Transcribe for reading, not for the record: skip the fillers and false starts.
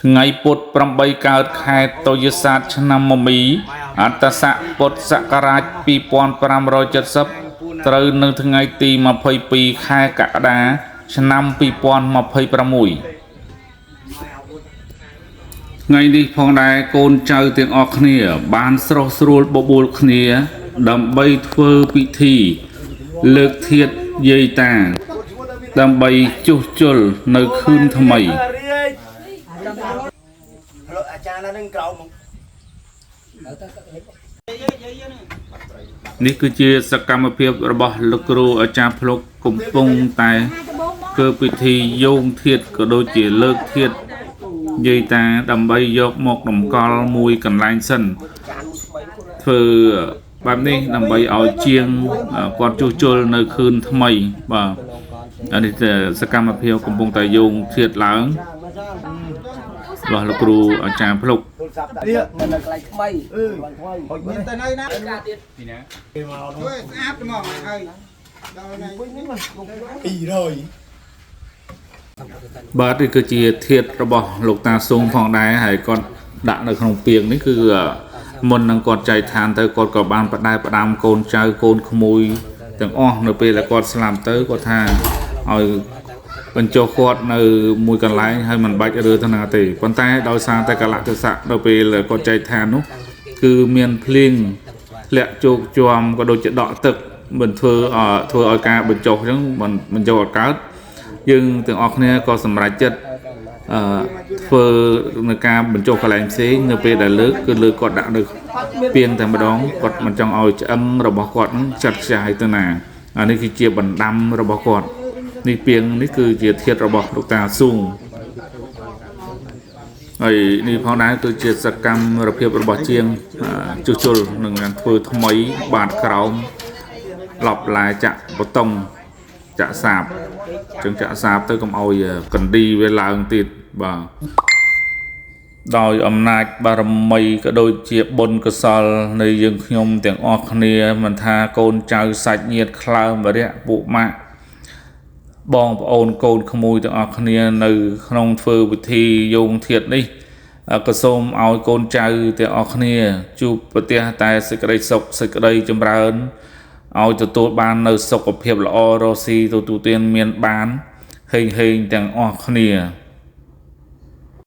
ថ្ងៃពុទ្ធ8កើតខែតុយស័កឆ្នាំមមីអត្តស័កពុទ្ធសករាជ2570ត្រូវនៅថ្ងៃទី22ខែកក្កដាឆ្នាំ2026ថ្ងៃនេះផងដែរកូនចៅទាំងអស់គ្នាបានស្រស់ស្រួលបបួលគ្នាដើម្បីធ្វើពិធីលើកធាតុយាយតាដើម្បីជួសជុលនៅខឿនថ្មីនេះគឺជាសកម្មភាពរបស់លោកគ្រូអាចារ្យភ្លុកកំពុងតែធ្វើពិធីយោងធាតុក៏ដូចជាលើកធាតុយាយតាដើម្បីយកមកតម្កល់មួយកន្លែងសិនធ្វើបែបនេះដើម្បីឲ្យជាងគាត់ជួសជុលនៅខឿនថ្មីបាទអានេះសកម្មភាពកំពុងតែយោងធាតុឡើងរបស់លោកគ្រូអាចារ្យភ្លុកទៀតនៅកន្លែងថ្មីមានតែនៅណាទៀតពីណាគេមកនោះស្អាតហ្មងហើយដល់ថ្ងៃវិញនេះមក200បាទនេះគឺជាធាតុរបស់លោកតាស៊ុងផងដែរហើយគាត់ដាក់នៅក្នុងពាងនេះគឺមុននឹងគាត់ចែកឋានទៅគាត់ក៏បានបដែផ្ដាំកូនចៅកូនក្មួយទាំងអស់នៅពេលដែលគាត់ស្លាប់ទៅគាត់ថាឲ្យបញ្ចុះគាត់នៅមួយកន្លែងហើយមិនបាច់រើទៅណាទេប៉ុន្តែដោយសារតែកលៈទេសៈដល់ពេលគាត់ចែកឋាននោះគឺមានភ្លៀងធ្លាក់ជោគជាំក៏ដូចជាដក់ទឹកមិនធ្វើឲ្យការបញ្ចុះអញ្ចឹងមិនចូលអត់កើតយើងទាំងអស់គ្នាក៏សម្រេចចិត្តធ្វើនៅការបញ្ចុះកន្លែងផ្សេងនៅពេលដែលលើកគឺលើកគាត់ដាក់នៅពាងតែម្ដងគាត់មិនចង់ឲ្យឆ្អឹងរបស់គាត់ចាត់ខ្ចាយទៅណាអានេះគឺជាបណ្ដាំរបស់គាត់នេះពាងនេះគឺជាធាតុរបស់លោកតាស៊ុងហើយនេះផងដែរគឺជាសកម្មភាពរបស់ជាងជួសជុលនឹងធ្វើថ្មីបាតក្រោមឡប់ឡាចាក់បតុងចាក់សាបចឹងចាក់សាបទៅកុំឲ្យកណ្ឌីវាឡើងទៀតបាទដោយអំណាចបារមីក៏ដូចជាបុណ្យកុសលនៃយើងខ្ញុំទាំងអស់គ្នាមិនថាកូនចៅសាច់ញាតិក្លើមវរៈពួកម៉ាក់បងប្អូនកូនក្មួយទាំងអស់គ្នានៅក្នុងធ្វើពិធីយោងធាតុនេះក៏សូមឲ្យកូនចៅទាំងអស់គ្នាជួបប្រទះតែសេចក្តីសុខសេចក្តីចម្រើនឲ្យទទួលបាននៅសុខភាពល្អរស់ស៊ីទទួលទានមានបានហេងទាំងអស់គ្នា